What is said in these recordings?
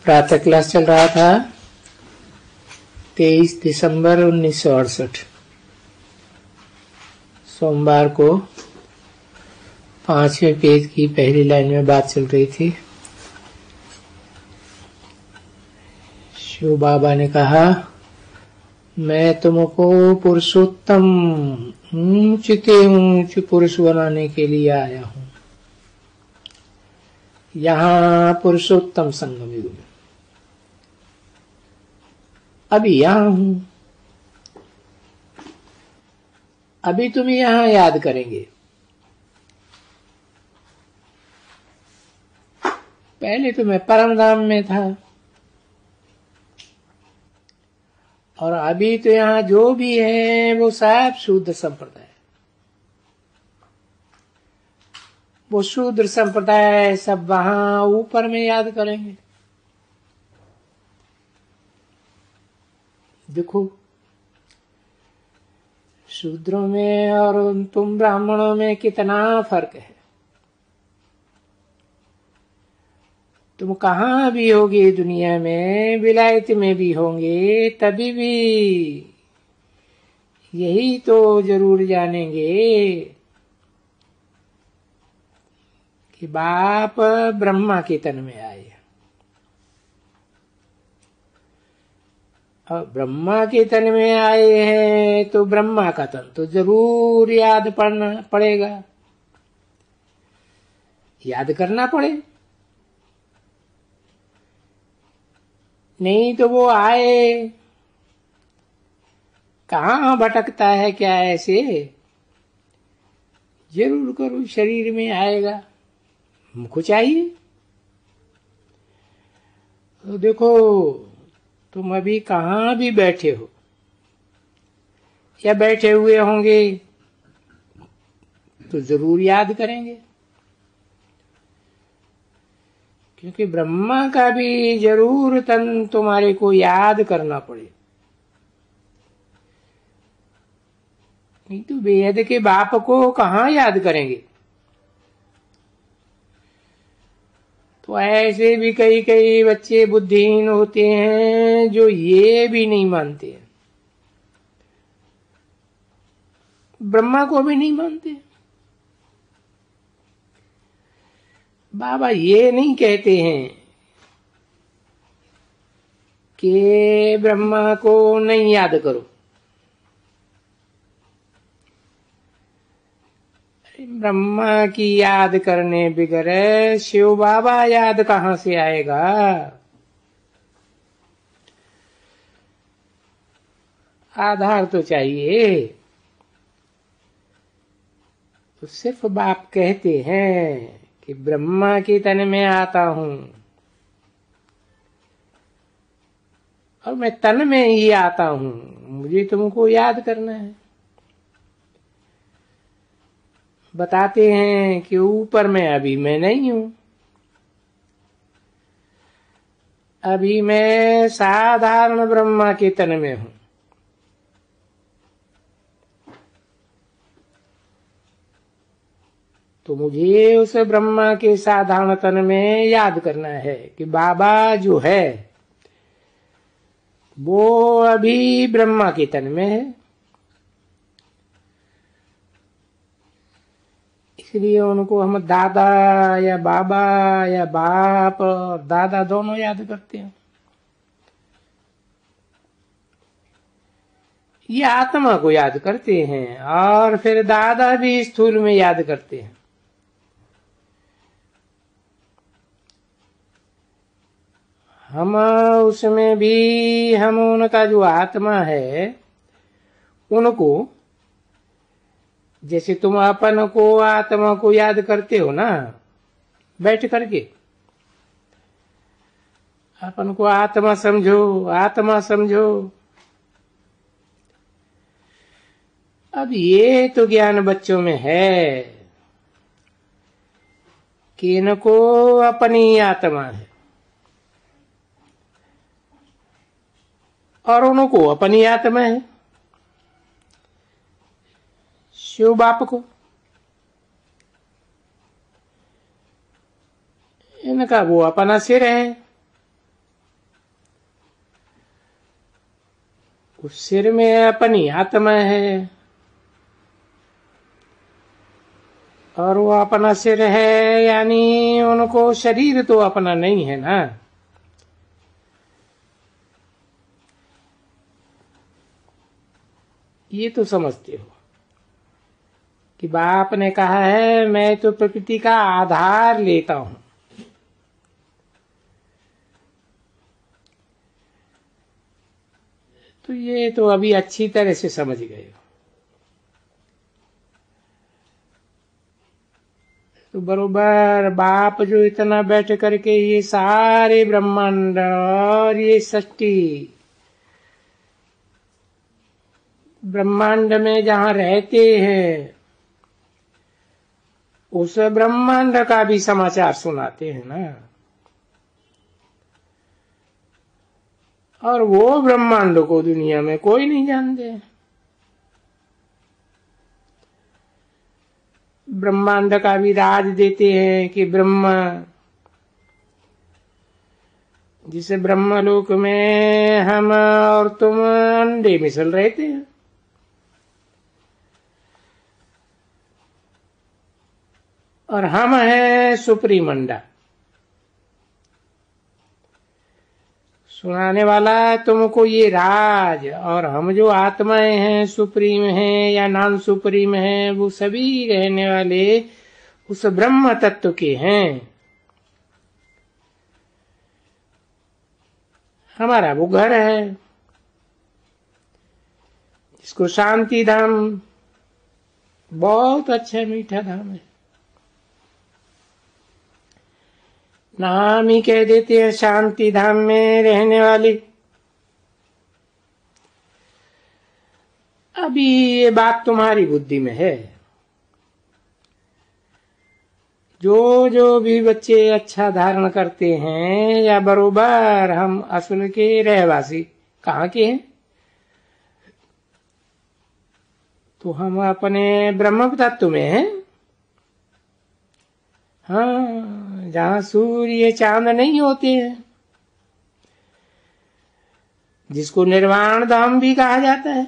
प्रातः क्लास चल रहा था 23 दिसंबर 1968 सोमवार को 5वें पेज की पहली लाइन में बात चल रही थी। शिव बाबा ने कहा, मैं तुमको पुरुषोत्तम ऊंच के ऊंच पुरुष बनाने के लिए आया हूं। यहाँ पुरुषोत्तम संगम युग में अभी यहाँ हूं। अभी तुम यहाँ याद करेंगे। पहले तो मैं परम धाम में था और अभी तो यहाँ जो भी है वो सब शूद्र संप्रदाय। वो शूद्र संप्रदाय सब वहां ऊपर में याद करेंगे। देखो, शूद्रों में और तुम ब्राह्मणों में कितना फर्क है। तुम कहां भी होगे दुनिया में, विलायत में भी होंगे, तभी भी यही तो जरूर जानेंगे कि बाप ब्रह्मा के तन में आए। और ब्रह्मा के तन में आए हैं तो ब्रह्मा का तन तो जरूर याद पड़ना पड़ेगा, याद करना पड़े। नहीं तो वो आए कहाँ भटकता है क्या ऐसे? जरूर करो शरीर में आएगा, हमको चाहिए। तो देखो, तुम अभी कहाँ भी बैठे हो या बैठे हुए होंगे तो जरूर याद करेंगे, क्योंकि ब्रह्मा का भी जरूर तन तुम्हारे को याद करना पड़े। नहीं तो बेहद के बाप को कहाँ याद करेंगे। तो ऐसे भी कई कई बच्चे बुद्धिहीन होते हैं जो ये भी नहीं मानते, ब्रह्मा को भी नहीं मानते। बाबा ये नहीं कहते हैं कि ब्रह्मा को नहीं याद करो। ब्रह्मा की याद करने बिगर शिव बाबा याद कहां से आएगा? आधार तो चाहिए। तो सिर्फ बाप कहते हैं कि ब्रह्मा के तन में आता हूं और मैं तन में ही आता हूं, मुझे तुमको याद करना है। बताते हैं कि ऊपर में अभी मैं नहीं हूं, अभी मैं साधारण ब्रह्मा के तन में हूं। तो मुझे उस ब्रह्मा के साधारण तन में याद करना है कि बाबा जो है वो अभी ब्रह्मा के तन में है। इसलिए उनको हम दादा या बाबा या बाप और दादा दोनों याद करते हैं। ये आत्मा को याद करते हैं और फिर दादा भी स्थूल में याद करते हैं। हम उसमें भी हम उनका जो आत्मा है उनको, जैसे तुम अपन को आत्मा को याद करते हो ना बैठ करके, अपन को आत्मा समझो, आत्मा समझो। अब ये तो ज्ञान बच्चों में है कि इनको अपनी आत्मा है और उनको अपनी आत्मा है शिव बाप को। इनका वो अपना सिर है उस सिर में अपनी आत्मा है और वो अपना सिर है, यानी उनको शरीर तो अपना नहीं है ना। ये तो समझते हो कि बाप ने कहा है मैं तो प्रकृति का आधार लेता हूं। तो ये तो अभी अच्छी तरह से समझ गए हो। तो बरोबर बाप जो इतना बैठ करके ये सारे ब्रह्मांड और ये सृष्टि, ब्रह्मांड में जहां रहते हैं उस ब्रह्मांड का भी समाचार सुनाते हैं ना। और वो ब्रह्मांड को दुनिया में कोई नहीं जानते। ब्रह्मांड का भी राज देते हैं कि ब्रह्मा, जिसे ब्रह्मलोक में हम और तुम अंडे मिसल रहते हैं। और हम हैं सुप्रीम अंडा। सुनाने वाला तुमको ये राज, और हम जो आत्माएं हैं सुप्रीम हैं या नॉन सुप्रीम हैं, वो सभी रहने वाले उस ब्रह्म तत्व के हैं। हमारा वो घर है जिसको शांति धाम, बहुत अच्छा मीठा धाम है, नाम ही कह देते हैं शांति धाम में रहने वाली। अभी ये बात तुम्हारी बुद्धि में है। जो जो भी बच्चे अच्छा धारण करते हैं, या बरोबर हम असल के रहवासी कहाँ के हैं, तो हम अपने ब्रह्म तत्व में हैं। हाँ, जहां सूर्य चांद नहीं होते हैं, जिसको निर्वाण धाम भी कहा जाता है,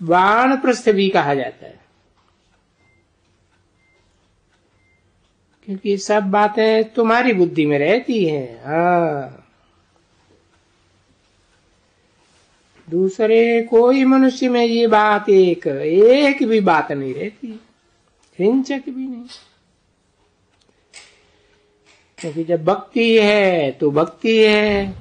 वानप्रस्थ भी कहा जाता है, क्योंकि सब बातें तुम्हारी बुद्धि में रहती हैं। हाँ, दूसरे कोई मनुष्य में ये बात एक भी बात नहीं रहती, हिंचक भी नहीं। क्योंकि जब भक्ति है तो भक्ति है।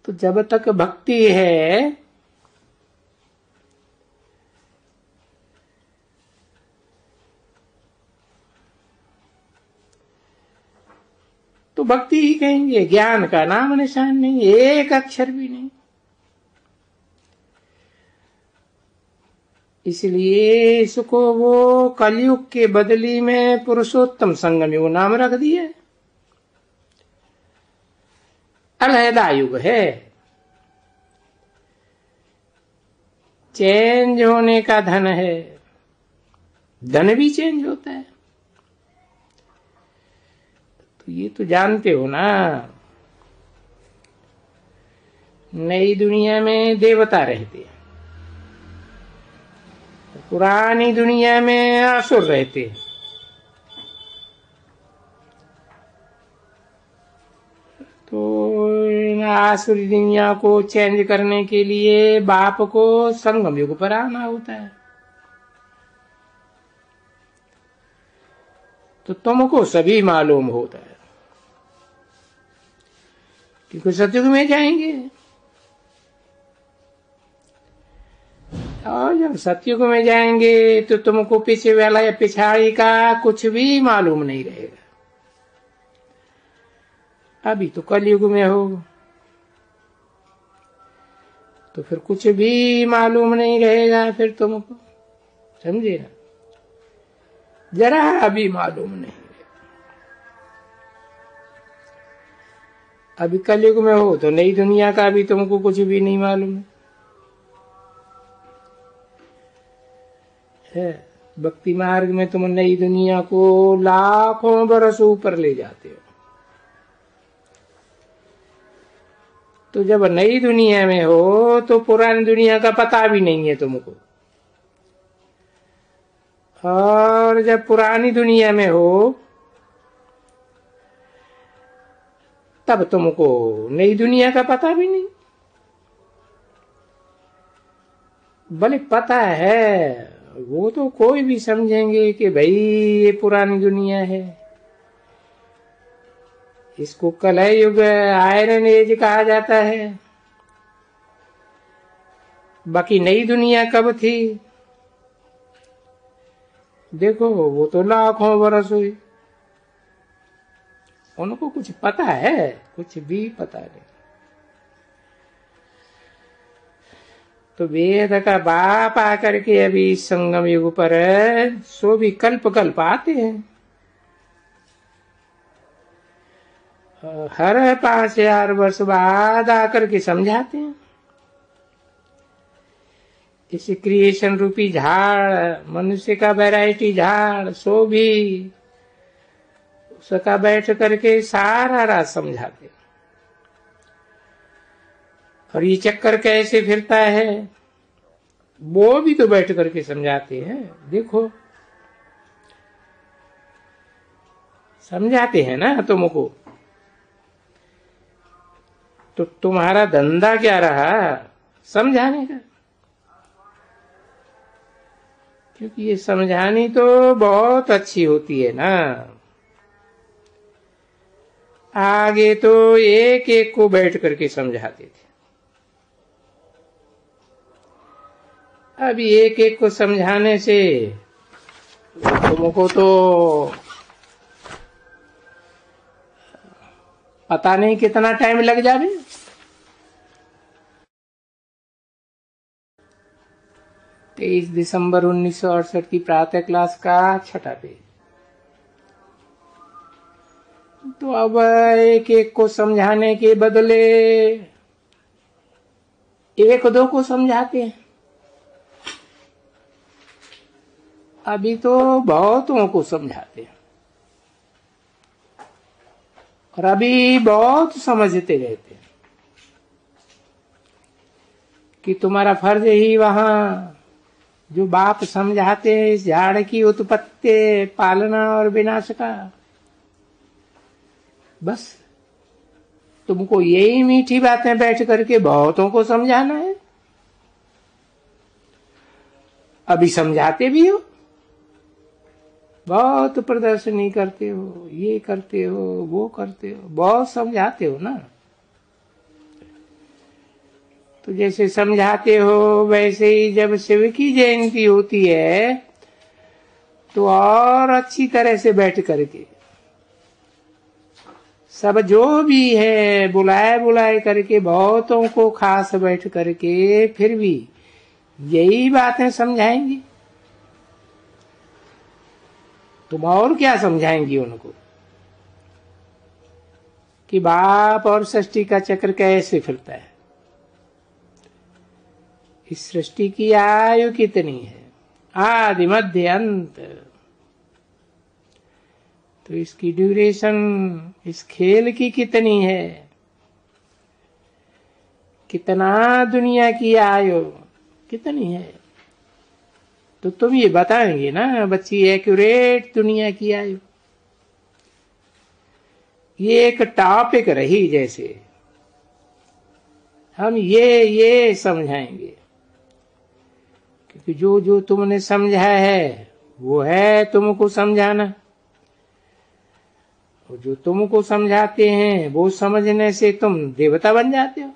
तो जब तक भक्ति है तो भक्ति ही कहेंगे, ज्ञान का नाम निशान नहीं, एक अक्षर भी नहीं। इसलिए इसको वो कलयुग के बदली में पुरुषोत्तम संगम युग नाम रख दिया। अलहदा युग है, चेंज होने का धन है, धन भी चेंज होता है। तो ये तो जानते हो ना, नई दुनिया में देवता रहते हैं, पुरानी दुनिया में असुर रहते हैं। तो आसुरी दुनिया को चेंज करने के लिए बाप को संगम युग पर आना होता है। तो तुमको सभी मालूम होता है, क्योंकि सतयुग में जाएंगे। और जब सतयुग में जाएंगे तो तुमको पीछे वाला या पिछाड़ी का कुछ भी मालूम नहीं रहेगा। अभी तो कलयुग में हो तो फिर कुछ भी मालूम नहीं रहेगा फिर तुमको, समझे ना, जरा अभी मालूम नहीं। अभी कलयुग में हो तो नई दुनिया का भी तुमको कुछ भी नहीं मालूम है। है। भक्ति मार्ग में तुम नई दुनिया को लाखों बरस ऊपर ले जाते हो। तो जब नई दुनिया में हो तो पुरानी दुनिया का पता भी नहीं है तुमको, और जब पुरानी दुनिया में हो तब तुमको नई दुनिया का पता भी नहीं। भले पता है, वो तो कोई भी समझेंगे कि भाई ये पुरानी दुनिया है, इसको कलह युग आयरन एज कहा जाता है। बाकी नई दुनिया कब थी? देखो वो तो लाखों बरस हुई। उनको कुछ पता है? कुछ भी पता नहीं। तो वेद का बाप आकर के अभी संगम युग पर सो भी कल्प कल्प आते हैं। हर 5000 वर्ष बाद आकर के समझाते हैं। इस क्रिएशन रूपी झाड़, मनुष्य का वैरायटी झाड़, सो भी उसका बैठ करके सारा रात समझाते। और ये चक्कर कैसे फिरता है वो भी तो बैठ करके समझाते हैं। देखो समझाते हैं ना तुमको। तो तुम्हारा धंधा क्या रहा? समझाने का। क्योंकि ये समझानी तो बहुत अच्छी होती है ना। आगे तो एक एक को बैठ करके समझाते थे, अभी एक एक को समझाने से तुमको तो पता नहीं कितना टाइम लग जाए। 23 दिसंबर 1968 की प्रातः क्लास का 6ठा पेज। तो अब एक एक को समझाने के बदले एक दो को समझाते हैं। अभी तो बहुतों को समझाते हैं और अभी बहुत समझते रहते हैं कि तुम्हारा फर्ज ही वहां जो बाप समझाते हैं इस झाड़ की उत्पत्ति, पालना और विनाश का। बस तुमको यही मीठी बातें बैठ करके बहुतों को समझाना है। अभी समझाते भी हो, बहुत प्रदर्शनी करते हो, ये करते हो, वो करते हो, बहुत समझाते हो ना। तो जैसे समझाते हो वैसे ही जब शिव की जयंती होती है तो और अच्छी तरह से बैठ करके सब जो भी है बुलाए बुलाए करके बहुतों को खास बैठ करके फिर भी यही बातें समझाएंगी। तुम और क्या समझाएंगी उनको कि बाप और सृष्टि का चक्र कैसे फिरता है, इस सृष्टि की आयु कितनी है, आदि मध्य अंत। तो इसकी ड्यूरेशन इस खेल की कितनी है, कितना दुनिया की आयु कितनी है। तो तुम ये बताएंगे ना बच्ची एक्यूरेट दुनिया की आयु। ये एक टॉपिक रही, जैसे हम ये समझाएंगे क्योंकि जो जो तुमने समझा है वो है तुमको समझाना, और जो तुमको समझाते हैं वो समझने से तुम देवता बन जाते हो।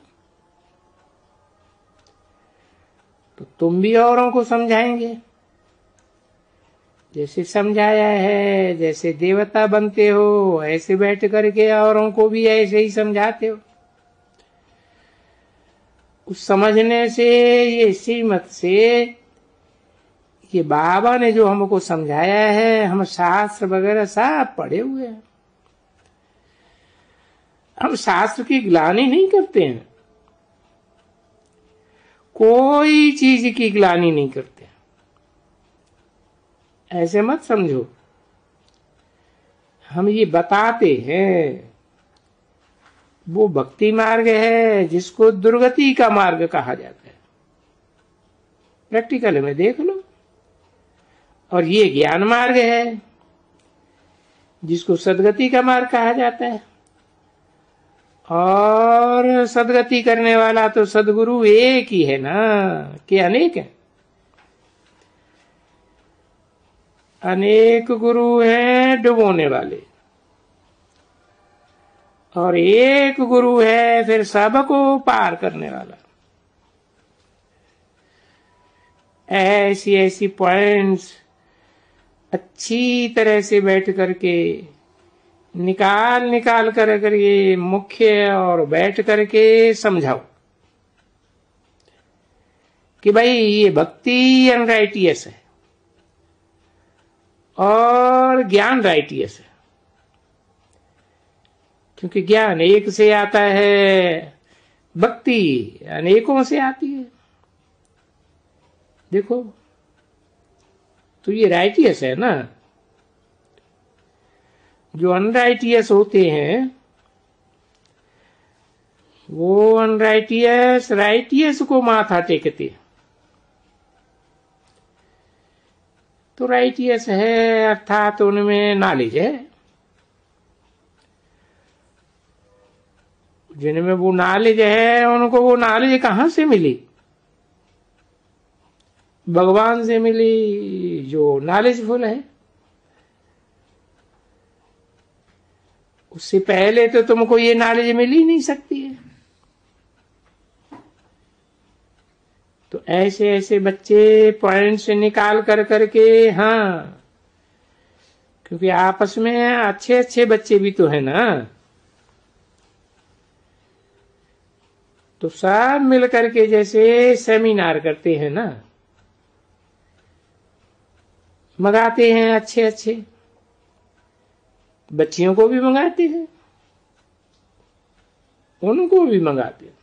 तो तुम भी औरों को समझाएंगे, जैसे समझाया है, जैसे देवता बनते हो ऐसे बैठ करके औरों को भी ऐसे ही समझाते हो। उस समझने से ये श्रीमत से ये बाबा ने जो हमको समझाया है, हम शास्त्र वगैरह सब पढ़े हुए हैं। हम शास्त्र की ग्लानि नहीं करते हैं, कोई चीज की ग्लानि नहीं करते। ऐसे मत समझो, हम ये बताते हैं। वो भक्ति मार्ग है जिसको दुर्गति का मार्ग कहा जाता है, प्रैक्टिकल में देख लो। और ये ज्ञान मार्ग है जिसको सदगति का मार्ग कहा जाता है। और सदगति करने वाला तो सदगुरु एक ही है ना, कि अनेक है? अनेक गुरु हैं डुबोने वाले, और एक गुरु है फिर सबको पार करने वाला। ऐसी ऐसी पॉइंट्स अच्छी तरह से बैठ करके निकाल निकाल कर ये मुख्य और बैठ करके समझाओ कि भाई ये भक्ति अनराइटियस है और ज्ञान राइटियस है। क्योंकि ज्ञान एक से आता है, भक्ति अनेकों से आती है। देखो तो ये राइटियस है ना। जो अनराइटियस होते हैं वो अनराइटियस राइटियस को माथा टेकते। तो राइटियस है अर्थात उनमें नॉलेज है। जिनमें वो नॉलेज है उनको वो नॉलेज कहां से मिली? भगवान से मिली जो नॉलेजफुल है। उससे पहले तो तुमको ये नॉलेज मिल ही नहीं सकती है। तो ऐसे ऐसे बच्चे पॉइंट से निकाल कर करके, हाँ, क्योंकि आपस में अच्छे अच्छे बच्चे भी तो है ना, तो सब मिल करके जैसे सेमिनार करते हैं ना, मंगाते हैं अच्छे अच्छे बच्चियों को भी मंगाते हैं, उनको भी मंगाते हैं।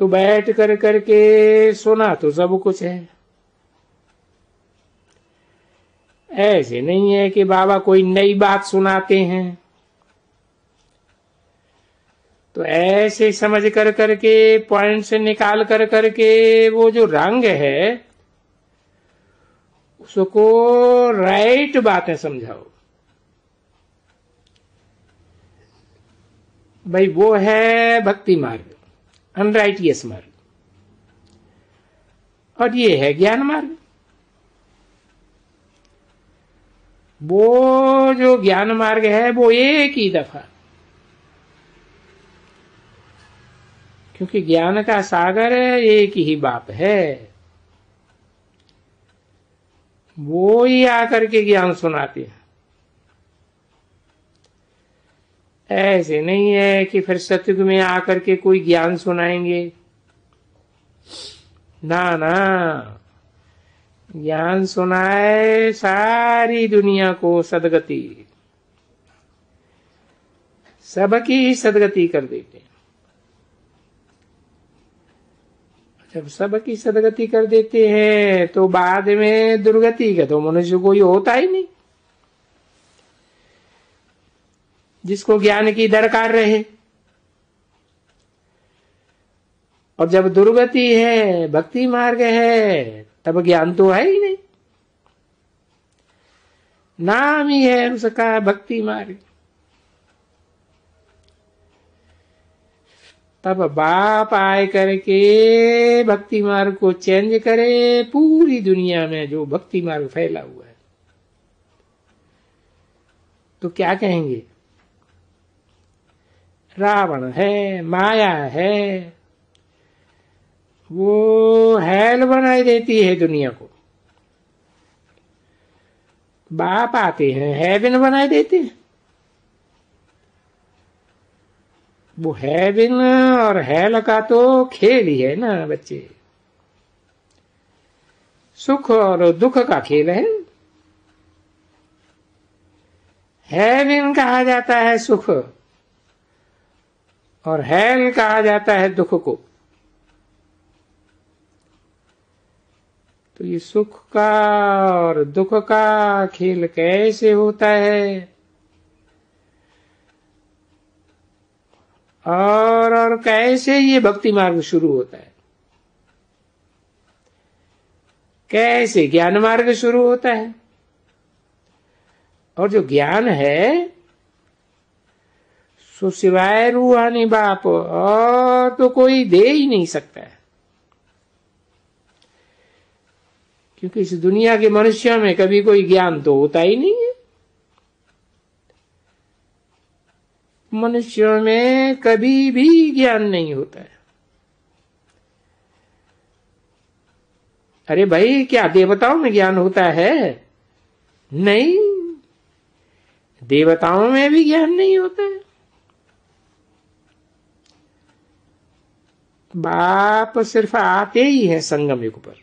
तो बैठ कर करके सुना तो सब कुछ है। ऐसे नहीं है कि बाबा कोई नई बात सुनाते हैं। तो ऐसे समझ कर करके पॉइंट से निकाल कर करके वो जो रंग है उसको राइट बातें समझाओ। भाई वो है भक्ति मार्ग, अनराइटियस मार्ग, और ये है ज्ञान मार्ग। वो जो ज्ञान मार्ग है वो एक ही दफा, क्योंकि ज्ञान का सागर एक ही बाप है। वो ही आकर के ज्ञान सुनाते हैं। ऐसे नहीं है कि फिर सतयुग में आकर के कोई ज्ञान सुनाएंगे, ना ना। ज्ञान सुनाए सारी दुनिया को सदगति, सबकी सदगति कर देते हैं। जब सबकी सदगति कर देते हैं तो बाद में दुर्गति का तो मनुष्य कोई होता ही नहीं, जिसको ज्ञान की दरकार रहे। और जब दुर्गति है, भक्ति मार्ग है, तब ज्ञान तो है ही नहीं, नाम ही है उसका भक्ति मार्ग। तब बाप आए करके भक्ति मार्ग को चेंज करे पूरी दुनिया में जो भक्ति मार्ग फैला हुआ है। तो क्या कहेंगे? रावण है, माया है, वो हेल बनाई देती है दुनिया को। बाप आते हैं हेवन बनाई देते हैं। वो हेवन और हेल का तो खेल ही है ना बच्चे, सुख और दुख का खेल है। हेवन कहा जाता है सुख और हेल कहा जाता है दुख को। तो ये सुख का और दुख का खेल कैसे होता है, और कैसे ये भक्ति मार्ग शुरू होता है, कैसे ज्ञान मार्ग शुरू होता है। और जो ज्ञान है सो सिवाय रूहानी बाप और तो कोई दे ही नहीं सकता है, क्योंकि इस दुनिया के मनुष्यों में कभी कोई ज्ञान तो होता ही नहीं है। मनुष्यों में कभी भी ज्ञान नहीं होता है। अरे भाई, क्या देवताओं में ज्ञान होता है? नहीं, देवताओं में भी ज्ञान नहीं होता है। बाप सिर्फ आते ही है संगम युग पर,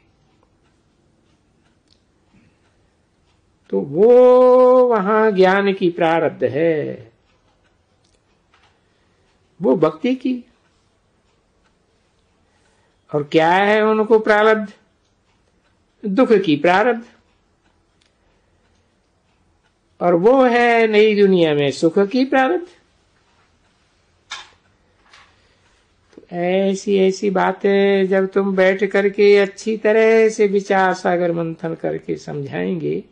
तो वो वहां ज्ञान की प्रारब्ध है, वो भक्ति की। और क्या है उनको प्रारब्ध? दुख की प्रारब्ध। और वो है नई दुनिया में सुख की प्रारब्ध। तो ऐसी ऐसी बातें जब तुम बैठ करके अच्छी तरह से विचार सागर मंथन करके समझाएंगे,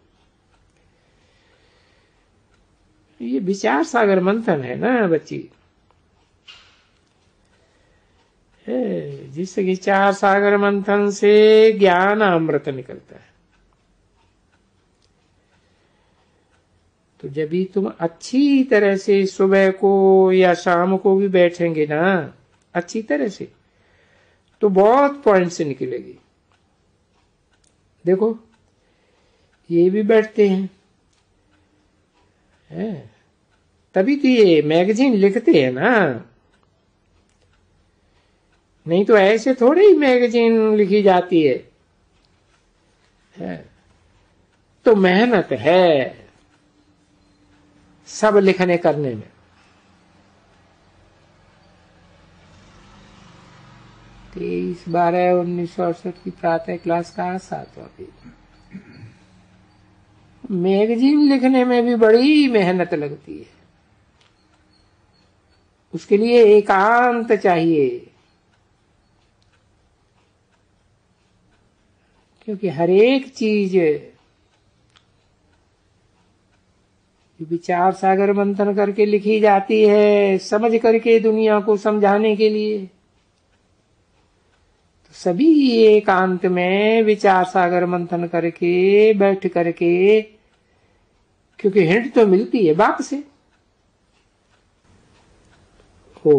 ये विचार सागर मंथन है ना बच्ची, जिस विचार सागर मंथन से ज्ञान अमृत निकलता है। तो जब भी तुम अच्छी तरह से सुबह को या शाम को भी बैठेंगे ना अच्छी तरह से, तो बहुत पॉइंट से निकलेगी। देखो ये भी बैठते हैं, तभी तो ये मैगजीन लिखते हैं ना, नहीं तो ऐसे थोड़ी ही मैगजीन लिखी जाती है। तो मेहनत है सब लिखने करने में। 23/12/1968 की प्रातः क्लास का 7वां। मैगजीन लिखने में भी बड़ी मेहनत लगती है, उसके लिए एकांत चाहिए, क्योंकि हर एक चीज विचार सागर मंथन करके लिखी जाती है, समझ करके दुनिया को समझाने के लिए। तो सभी एकांत में विचार सागर मंथन करके बैठ करके, क्योंकि हिंट तो मिलती है बाप से। हो